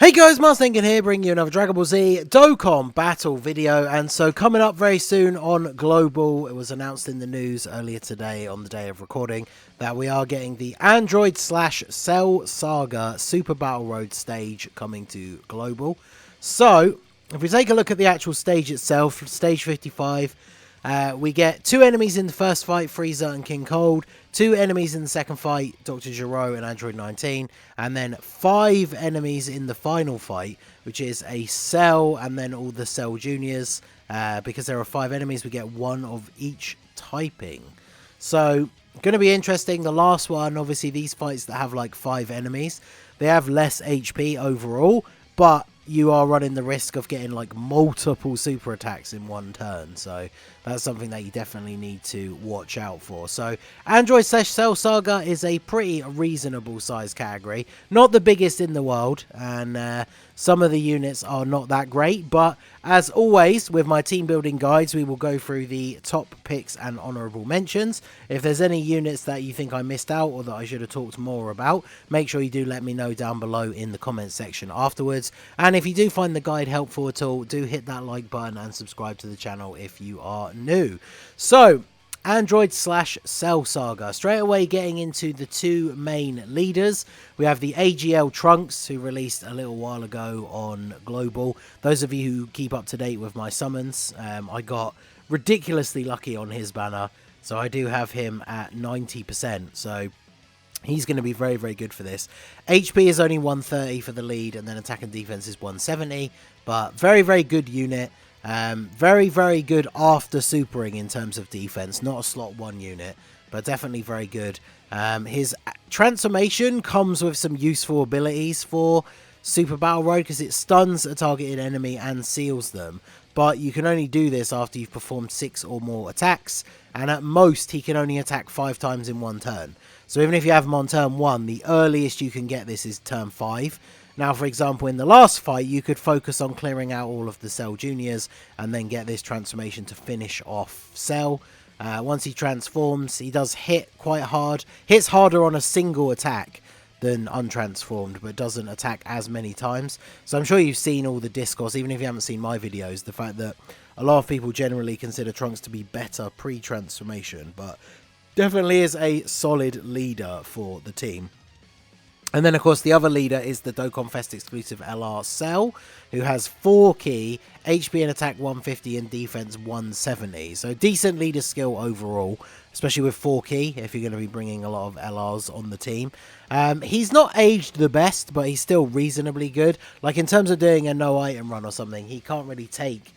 Hey guys, Mars Thinking here, bringing you another Dragon Ball Z Dokkan battle video. And so coming up very soon on Global, it was announced in the news earlier today on the day of recording that we are getting the Android/Cell Saga Super Battle Road stage coming to Global. So if we take a look at the actual stage itself, stage 55, we get 2 enemies in the first fight, Frieza and King Cold, 2 enemies in the second fight, Dr. Gero and Android 19, and then 5 enemies in the final fight, which is a Cell and then all the Cell Juniors. Because there are 5 enemies, we get 1 of each typing. So, going to be interesting. The last one, obviously these fights that have like 5 enemies, they have less HP overall, but you are running the risk of getting like multiple super attacks in one turn. So that's something that you definitely need to watch out for. So Android/Cell Saga is a pretty reasonable size category. Not the biggest in the world, and some of the units are not that great. But as always, with my team building guides, we will go through the top picks and honourable mentions. If there's any units that you think I missed out or that I should have talked more about, make sure you do let me know down below in the comments section afterwards. And if you do find the guide helpful at all, do hit that like button and subscribe to the channel if you are new. So, Android/Cell Saga. Straight away getting into the 2 main leaders. We have the AGL Trunks, who released a little while ago on Global. Those of you who keep up to date with my summons, I got ridiculously lucky on his banner. So I do have him at 90%. So he's going to be very, very good for this. HP is only 130 for the lead, and then attack and defense is 170. But very, very good unit. Very, very good after supering in terms of defense. Not a slot 1 unit, but definitely very good. His transformation comes with some useful abilities for Super Battle Road because it stuns a targeted enemy and seals them. But you can only do this after you've performed 6 or more attacks, and at most he can only attack 5 times in 1 turn. So even if you have him on turn 1, the earliest you can get this is turn 5. Now, for example, in the last fight, you could focus on clearing out all of the Cell Juniors and then get this transformation to finish off Cell. Once he transforms, he does hit quite hard. Hits harder on a single attack than untransformed, but doesn't attack as many times. So I'm sure you've seen all the discourse, even if you haven't seen my videos, the fact that a lot of people generally consider Trunks to be better pre-transformation, but definitely is a solid leader for the team. And then, of course, the other leader is the Dokkan Fest exclusive Lrcell, who has 4 key, HP and attack 150 and defense 170. So decent leader skill overall, especially with 4 key, if you're going to be bringing a lot of LRs on the team. He's not aged the best, but he's still reasonably good. Like, in terms of doing a no-item run or something, he can't really take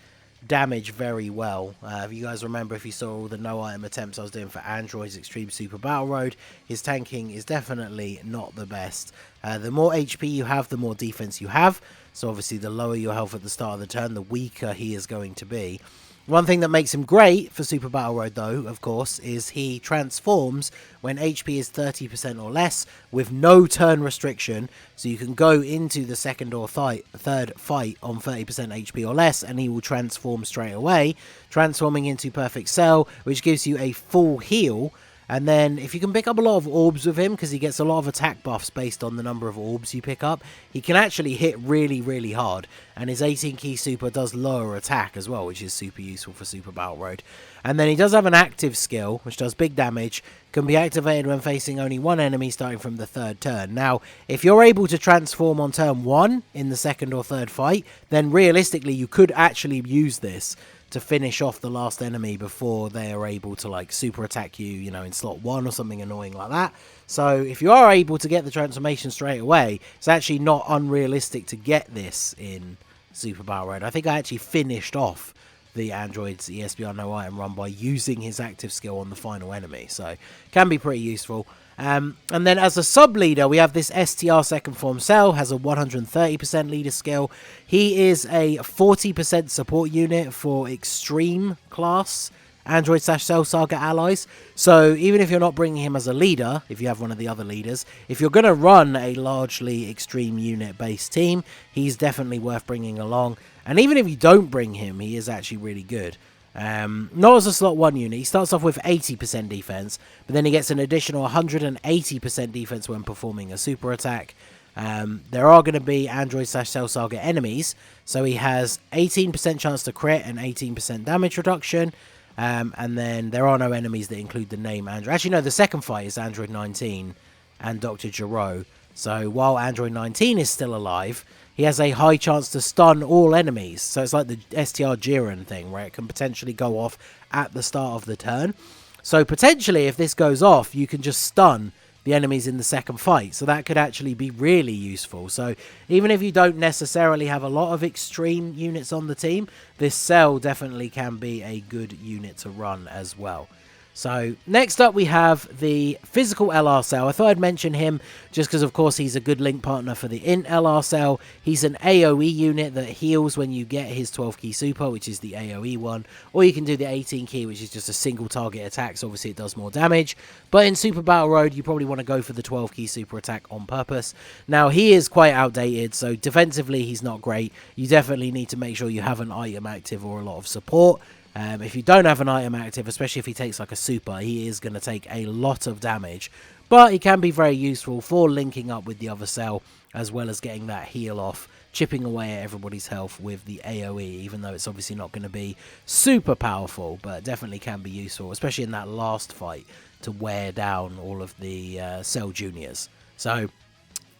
damage very well. If you guys remember, if you saw all the no item attempts I was doing for Android's Extreme Super Battle Road, his tanking is definitely not the best. The more HP you have, the more defense you have, so obviously the lower your health at the start of the turn, the weaker he is going to be. One thing that makes him great for Super Battle Road, though, of course, is he transforms when HP is 30% or less with no turn restriction. So you can go into the second or third fight on 30% HP or less, and he will transform straight away, transforming into Perfect Cell, which gives you a full heal. And then if you can pick up a lot of orbs with him, because he gets a lot of attack buffs based on the number of orbs you pick up, he can actually hit really, really hard. And his 18 key super does lower attack as well, which is super useful for Super Battle Road. And then he does have an active skill, which does big damage, can be activated when facing only 1 enemy starting from the 3rd turn. Now, if you're able to transform on turn 1 in the 2nd or 3rd fight, then realistically you could actually use this to finish off the last enemy before they are able to like super attack you, you know, in slot 1 or something annoying like that. So if you are able to get the transformation straight away, it's actually not unrealistic to get this in Super Battle Road. I think I actually finished off the Android's ESBR no item run by using his active skill on the final enemy, so can be pretty useful. And then as a sub-leader, we have this STR second form Cell, has a 130% leader skill. He is a 40% support unit for extreme class Android/Cell Saga allies. So even if you're not bringing him as a leader, if you have one of the other leaders, if you're going to run a largely extreme unit based team, he's definitely worth bringing along. And even if you don't bring him, he is actually really good. Not as a slot 1 unit. He starts off with 80% defense, but then he gets an additional 180% defense when performing a super attack. There are going to be Android/Cell Saga enemies, so he has 18% chance to crit and 18% damage reduction. And then there are no enemies that include the name Android. Actually, no, the second fight is Android 19 and Dr. Gero. So while Android 19 is still alive, he has a high chance to stun all enemies. So it's like the STR Jiren thing, where it can potentially go off at the start of the turn. So potentially, if this goes off, you can just stun the enemies in the second fight. So that could actually be really useful. So even if you don't necessarily have a lot of extreme units on the team, this Cell definitely can be a good unit to run as well. So next up we have the physical Lrcell. I thought I'd mention him just because of course he's a good link partner for the Int Lrcell. He's an AoE unit that heals when you get his 12 key super, which is the AoE one, or you can do the 18 key, which is just a single target attack, so obviously it does more damage. But in Super Battle Road you probably want to go for the 12 key super attack on purpose. Now he is quite outdated, so defensively he's not great. You definitely need to make sure you have an item active or a lot of support. If you don't have an item active, especially if he takes like a super, he is going to take a lot of damage. But he can be very useful for linking up with the other cell, as well as getting that heal off, chipping away at everybody's health with the AoE, even though it's obviously not going to be super powerful, but definitely can be useful, especially in that last fight, to wear down all of the Cell Juniors. So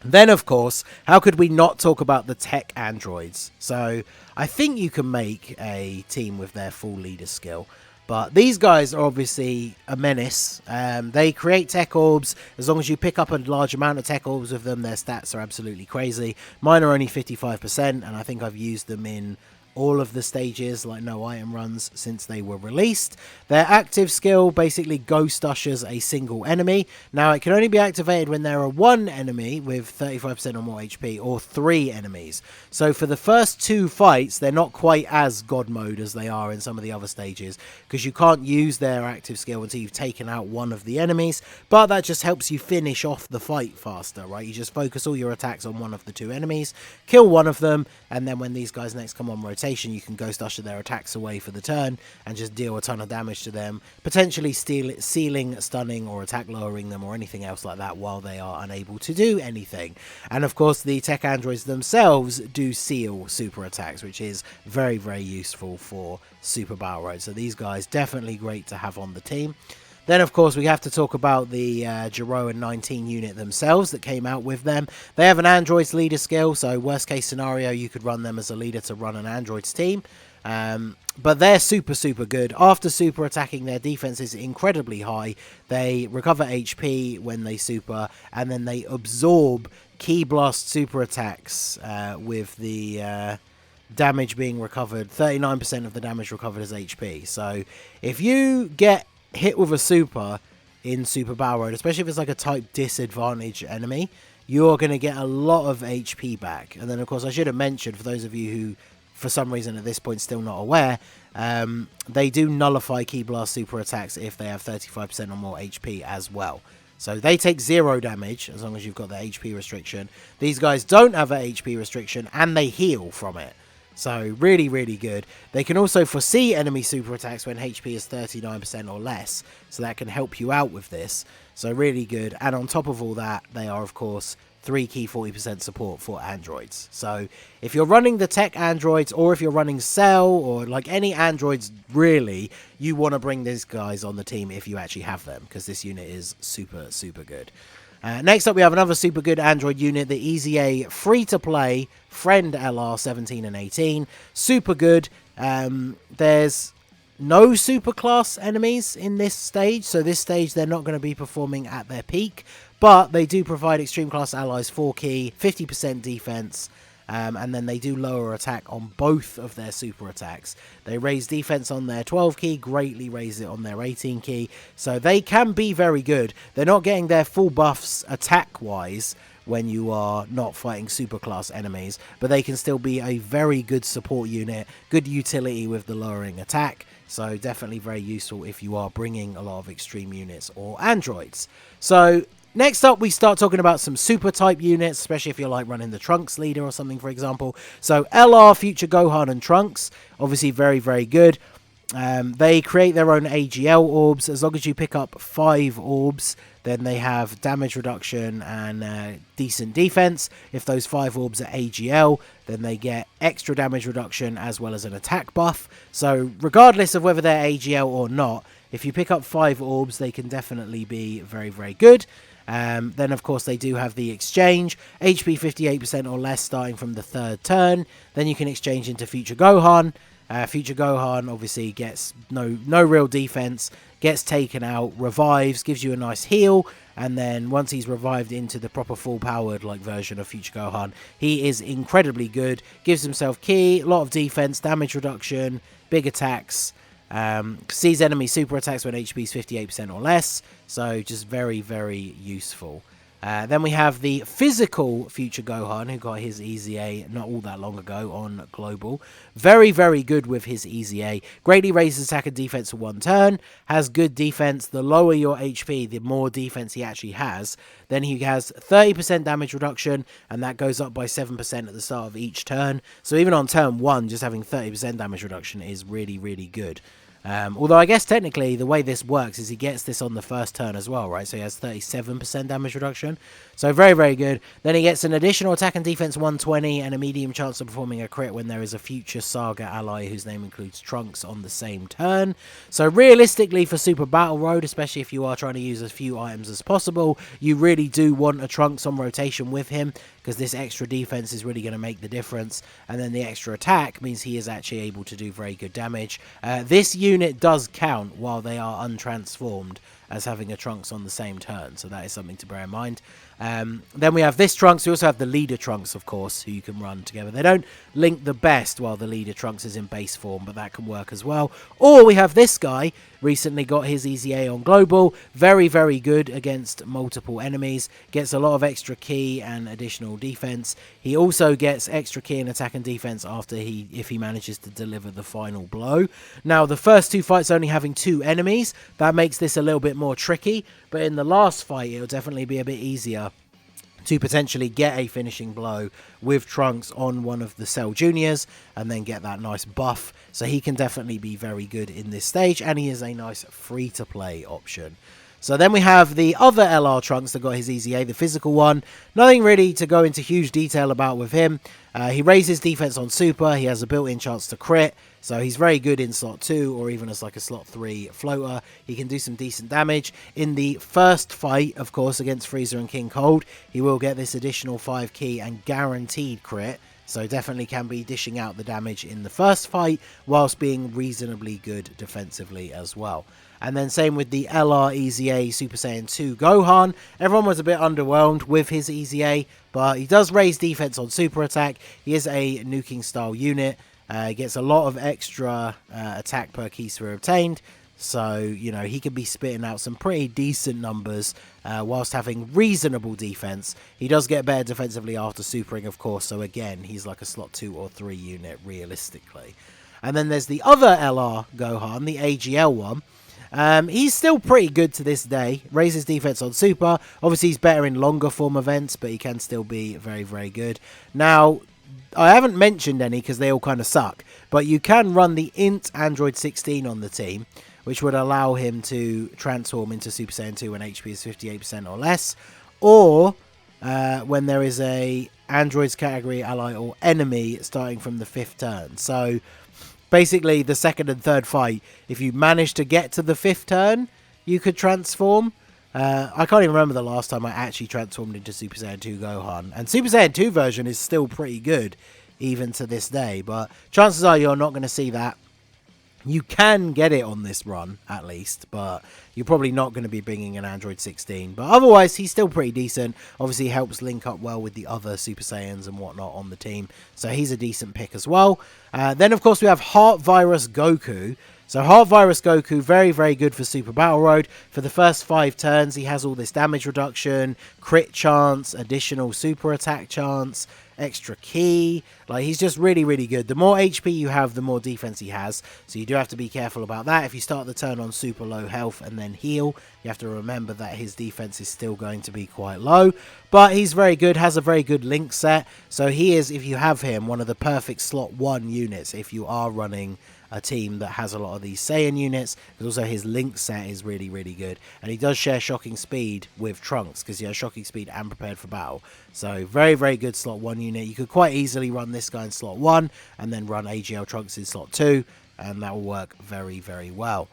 then, of course, how could we not talk about the tech androids? So I think you can make a team with their full leader skill. But these guys are obviously a menace. They create tech orbs. As long as you pick up a large amount of tech orbs with them, their stats are absolutely crazy. Mine are only 55%, and I think I've used them in all of the stages, like no item runs, since they were released. Their active skill basically ghost ushers a single enemy. Now, it can only be activated when there are one enemy with 35% or more HP, or 3 enemies. So for the first 2 fights, they're not quite as god mode as they are in some of the other stages, because you can't use their active skill until you've taken out one of the enemies, but that just helps you finish off the fight faster, right? You just focus all your attacks on one of the 2 enemies, kill one of them, and then when these guys next come on rotation, you can ghost usher their attacks away for the turn and just deal a ton of damage to them, potentially sealing, stunning, or attack lowering them, or anything else like that while they are unable to do anything. And of course the tech androids themselves do seal super attacks, which is very, very useful for Super Battle Road. So these guys definitely great to have on the team. Then, of course, we have to talk about the Gero and 19 unit themselves that came out with them. They have an Android's leader skill, so worst case scenario, you could run them as a leader to run an Android's team. But they're super, super good. After super attacking, their defense is incredibly high. They recover HP when they super, and then they absorb Key Blast super attacks with the damage being recovered. 39% of the damage recovered as HP. So if you get hit with a super in Super Battle Road, especially if it's like a type disadvantage enemy, you're going to get a lot of HP back. And then, of course, I should have mentioned, for those of you who, for some reason at this point, still not aware, they do nullify Key Blast super attacks if they have 35% or more HP as well. So they take 0 damage as long as you've got the HP restriction. These guys don't have a HP restriction, and they heal from it. So really, really good. They can also foresee enemy super attacks when HP is 39% or less, so that can help you out with this. So really good. And on top of all that, they are, of course, 3 key 40% support for androids. So if you're running the tech androids, or if you're running Cell, or like any androids really, you want to bring these guys on the team if you actually have them, because this unit is super, super good. Next up, we have another super good Android unit, the EZA free-to-play Friend LR 17 and 18. Super good. There's no super class enemies in this stage, so this stage they're not going to be performing at their peak, but they do provide extreme class allies 4 key, 50% defense, and then they do lower attack on both of their super attacks. They raise defense on their 12 key, greatly raise it on their 18 key, so they can be very good. They're not getting their full buffs attack-wise when you are not fighting super class enemies, but they can still be a very good support unit, good utility with the lowering attack, so definitely very useful if you are bringing a lot of extreme units or androids. So next up, we start talking about some super type units, especially if you're like running the Trunks leader or something, for example. So LR, Future Gohan, and Trunks, obviously very, very good. They create their own AGL orbs. As long as you pick up 5 orbs, then they have damage reduction and decent defense. If those 5 orbs are AGL, then they get extra damage reduction as well as an attack buff. So regardless of whether they're AGL or not, if you pick up 5 orbs, they can definitely be very, very good. Then, of course, they do have the exchange. HP 58% or less starting from the 3rd turn. Then you can exchange into Future Gohan. Future Gohan obviously gets no real defense, gets taken out, revives, gives you a nice heal, and then once he's revived into the proper full-powered version of Future Gohan, he is incredibly good. Gives himself ki, a lot of defense, damage reduction, big attacks. Sees enemy super attacks when HP is 58% or less, so just very, very useful. Then we have the physical Future Gohan, who got his EZA not all that long ago on Global. Very, very good with his EZA. Greatly raises attack and defense for 1 turn. Has good defense. The lower your HP, the more defense he actually has. Then he has 30% damage reduction, and that goes up by 7% at the start of each turn. So even on turn 1, just having 30% damage reduction is really, really good. Although I guess technically the way this works is he gets this on the 1st turn as well, right? So he has 37% damage reduction. So very, very good. Then he gets an additional attack and defense 120 and a medium chance of performing a crit when there is a future Saga ally whose name includes Trunks on the same turn. So realistically for Super Battle Road, especially if you are trying to use as few items as possible, you really do want a Trunks on rotation with him, because this extra defense is really going to make the difference, and then the extra attack means he is actually able to do very good damage. This unit does count while they are untransformed as having a Trunks on the same turn, so that is something to bear in mind. Then we have this Trunks. We also have the leader Trunks, of course, who you can run together. They don't link the best while the leader Trunks is in base form, but that can work as well. Or we have this guy, recently got his EZA on Global. Very, very good against multiple enemies. Gets a lot of extra ki and additional defense. He also gets extra ki and attack and defense after if he manages to deliver the final blow. Now, the first 2 fights only having 2 enemies, that makes this a little bit more tricky, but in the last fight, it'll definitely be a bit easier to potentially get a finishing blow with Trunks on one of the Cell Juniors and then get that nice buff. So he can definitely be very good in this stage, and he is a nice free-to-play option. So then we have the other LR Trunks that got his EZA, the physical one. Nothing really to go into huge detail about with him. He raises defense on Super. He has a built-in chance to crit. So he's very good in slot 2 or even as a slot 3 floater. He can do some decent damage. In the first fight, of course, against Frieza and King Cold, he will get this additional 5 ki and guaranteed crit. So definitely can be dishing out the damage in the first fight whilst being reasonably good defensively as well. And then same with the LR EZA Super Saiyan 2 Gohan. Everyone was a bit underwhelmed with his EZA, but he does raise defense on super attack. He is a nuking style unit. He gets a lot of extra attack per key sphere obtained. So, you know, he could be spitting out some pretty decent numbers whilst having reasonable defense. He does get better defensively after supering, of course. So again, he's like a slot 2 or 3 unit realistically. And then there's the other LR Gohan, the AGL one. He's still pretty good to this day. Raises defense on super. Obviously, he's better in longer form events, but he can still be very, very good. Now, I haven't mentioned any because they all kind of suck, but you can run the Int Android 16 on the team, which would allow him to transform into Super Saiyan 2 when HP is 58% or less, or when there is a Android's category ally or enemy starting from the 5th turn. So basically, the 2nd and 3rd fight, if you manage to get to the 5th turn, you could transform. I can't even remember the last time I actually transformed into Super Saiyan 2 Gohan. And Super Saiyan 2 version is still pretty good, even to this day. But chances are you're not going to see that. You can get it on this run, at least, but you're probably not going to be bringing an Android 16. But otherwise, he's still pretty decent. Obviously, helps link up well with the other Super Saiyans and whatnot on the team. So he's a decent pick as well. Then, of course, we have Heart Virus Goku. So Heart Virus Goku, very, very good for Super Battle Road. For the first 5 turns, he has all this damage reduction, crit chance, additional super attack chance, extra ki. Like, he's just really, really good. The more HP you have, the more defense he has. So you do have to be careful about that. If you start the turn on super low health and then heal, you have to remember that his defense is still going to be quite low. But he's very good, has a very good link set. So he is, if you have him, one of the perfect slot 1 units if you are running a team that has a lot of these Saiyan units, but also his Link set is really, really good. And he does share Shocking Speed with Trunks, because he has Shocking Speed and Prepared for Battle. So very, very good slot 1 unit. You could quite easily run this guy in slot 1, and then run AGL Trunks in slot 2, and that will work very, very well.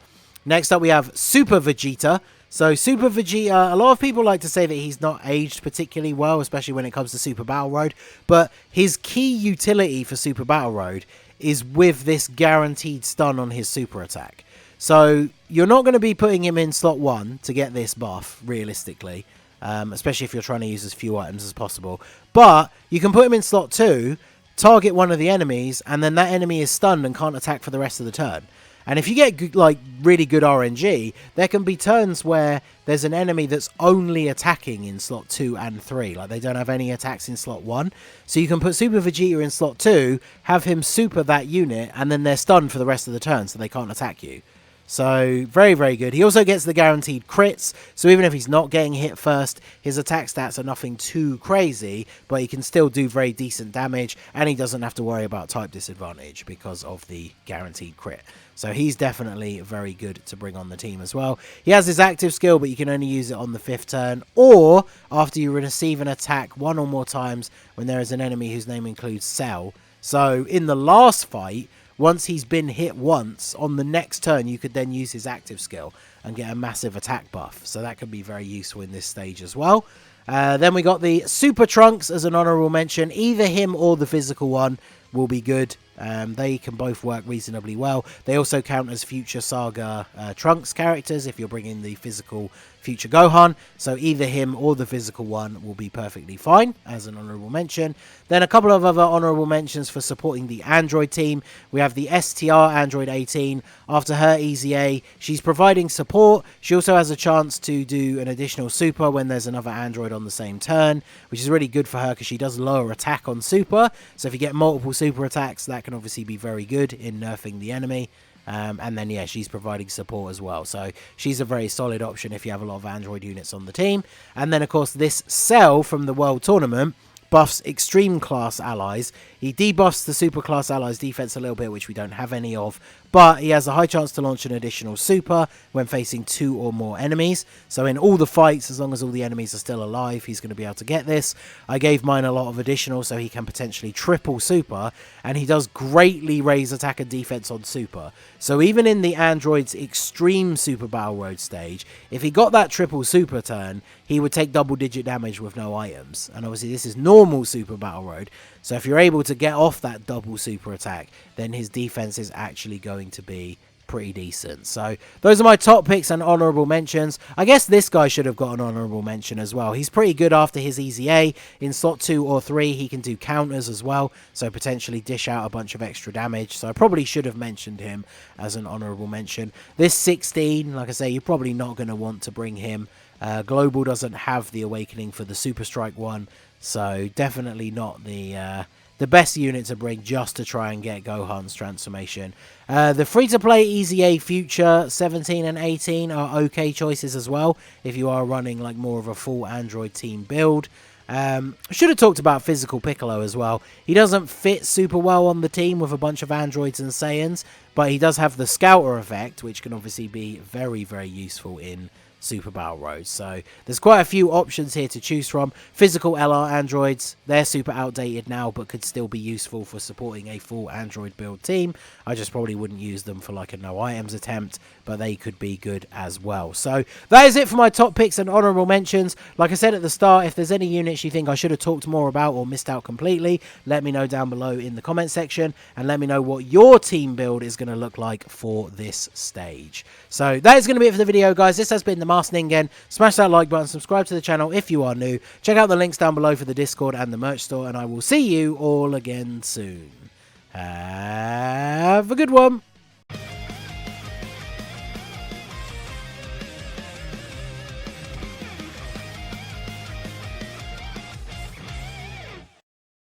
Next up, we have Super Vegeta. So Super Vegeta, a lot of people like to say that he's not aged particularly well, especially when it comes to Super Battle Road. But his key utility for Super Battle Road is with this guaranteed stun on his super attack. So you're not going to be putting him in slot 1 to get this buff, realistically. Especially if you're trying to use as few items as possible. But you can put him in slot 2, target one of the enemies, and then that enemy is stunned and can't attack for the rest of the turn. And if you get like really good RNG, there can be turns where there's an enemy that's only attacking in slot 2 and 3. Like they don't have any attacks in slot 1. So you can put Super Vegeta in slot 2, have him super that unit, and then they're stunned for the rest of the turn, so they can't attack you. So, very, very good. He also gets the guaranteed crits, so even if he's not getting hit first, his attack stats are nothing too crazy, but he can still do very decent damage, and he doesn't have to worry about type disadvantage because of the guaranteed crit. So he's definitely very good to bring on the team as well. He has his active skill, but you can only use it on the 5th turn, or after you receive an attack 1 or more times when there is an enemy whose name includes Cell. So, in the last fight, once he's been hit once, on the next turn you could then use his active skill and get a massive attack buff. So that could be very useful in this stage as well. Then we got the Super Trunks as an honourable mention. Either him or the physical one will be good. They can both work reasonably well. They also count as future Saga Trunks characters if you're bringing the physical future Gohan. So either him or the physical one will be perfectly fine as an honourable mention. Then a couple of other honourable mentions for supporting the Android team. We have the STR Android 18. After her Easy A, she's providing support. She also has a chance to do an additional super when there's another Android on the same turn, which is really good for her because she does lower attack on super. So if you get multiple super attacks, that can obviously be very good in nerfing the enemy. And then, yeah, she's providing support as well. So she's a very solid option if you have a lot of Android units on the team. And then, of course, this Cell from the World Tournament buffs extreme class allies. He debuffs the super class allies defense a little bit, which we don't have any of, but he has a high chance to launch an additional super when facing 2 or more enemies. So in all the fights, as long as all the enemies are still alive, he's going to be able to get this. I gave mine a lot of additional, so he can potentially triple super, and he does greatly raise attack and defense on super. So even in the Android's extreme Super Battle Road stage, if he got that triple super turn, he would take double-digit damage with no items. And obviously this is normal Super Battle Road, so if you're able to get off that double super attack, then his defense is actually going to be pretty decent. So those are my top picks and honourable mentions. I guess this guy should have got an honourable mention as well. He's pretty good after his Easy A. In slot 2 or 3, he can do counters as well, so potentially dish out a bunch of extra damage. So I probably should have mentioned him as an honourable mention. This 16, like I say, you're probably not going to want to bring him. Global doesn't have the awakening for the Super Strike one, so definitely not the best unit to bring just to try and get Gohan's transformation. The free-to-play Easy A Future 17 and 18 are okay choices as well if you are running like more of a full Android team build. I should have talked about Physical Piccolo as well. He doesn't fit super well on the team with a bunch of Androids and Saiyans, but he does have the Scouter effect, which can obviously be very, very useful in Super Battle Road. So there's quite a few options here to choose from. Physical LR androids, they're super outdated now, but could still be useful for supporting a full Android build team. I just probably wouldn't use them for like a no items attempt, but they could be good as well. So that is it for my top picks and honorable mentions. Like I said at the start, if there's any units you think I should have talked more about or missed out completely, let me know down below in the comment section, and let me know what your team build is going to look like for this stage. So that is going to be it for the video, guys. This has been the Master Ningen. Smash that like button, subscribe to the channel if you are new. Check out the links down below for the Discord and the merch store, and I will see you all again soon. Have a good one.